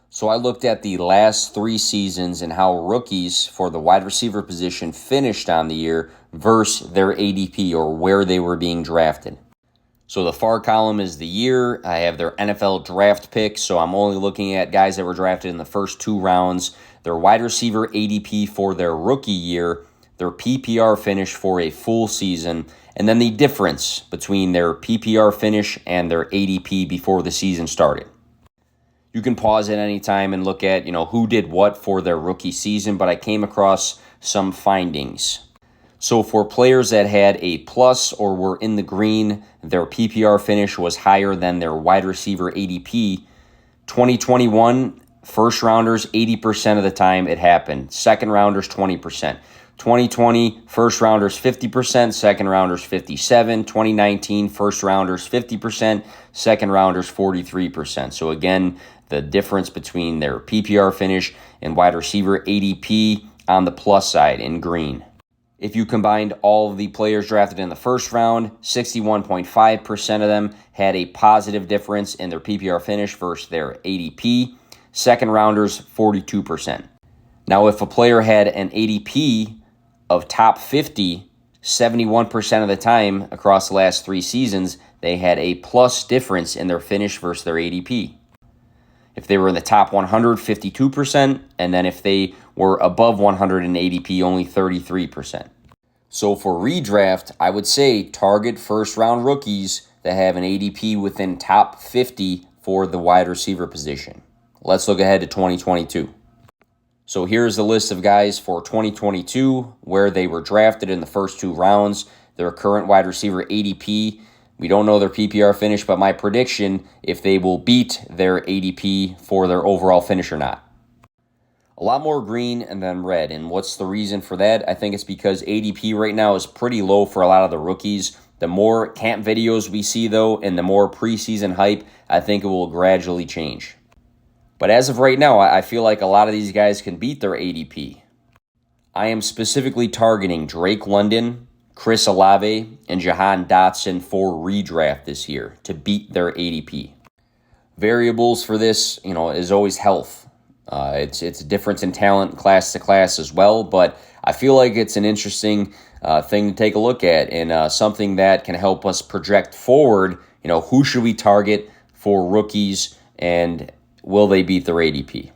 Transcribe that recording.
So I looked at the last 3 seasons and how rookies for the wide receiver position finished on the year versus their ADP or where they were being drafted. So the far column is the year. I have their NFL draft picks, so I'm only looking at guys that were drafted in the first 2 rounds. Their wide receiver ADP for their rookie year, their PPR finish for a full season, and then the difference between their PPR finish and their ADP before the season started. You can pause at any time and look at, who did what for their rookie season, but I came across some findings. So for players that had a plus or were in the green, their PPR finish was higher than their wide receiver ADP. 2021, first rounders, 80% of the time it happened. Second rounders, 20%. 2020, first rounders 50%, second rounders 57%. 2019, first rounders 50%, second rounders 43%. So again, the difference between their PPR finish and wide receiver ADP on the plus side in green. If you combined all of the players drafted in the first round, 61.5% of them had a positive difference in their PPR finish versus their ADP. Second rounders, 42%. Now, if a player had an ADP of top 50, 71% of the time across the last 3 seasons, they had a plus difference in their finish versus their ADP. If they were in the top 100, 52%, and then if they were above 100 in ADP, only 33%. So for redraft, I would say target first-round rookies that have an ADP within top 50 for the wide receiver position. Let's look ahead to 2022. So here's the list of guys for 2022 where they were drafted in the first 2 rounds, their current wide receiver ADP. We don't know their PPR finish, but my prediction, if they will beat their ADP for their overall finish or not. A lot more green and then red. And what's the reason for that? I think it's because ADP right now is pretty low for a lot of the rookies. The more camp videos we see, though, and the more preseason hype, I think it will gradually change. But as of right now, I feel like a lot of these guys can beat their ADP. I am specifically targeting Drake London, Chris Olave, and Jahan Dotson for redraft this year to beat their ADP. Variables for this, is always health. It's a difference in talent class to class as well, but I feel like it's an interesting thing to take a look at and something that can help us project forward, who should we target for rookies and will they beat their ADP?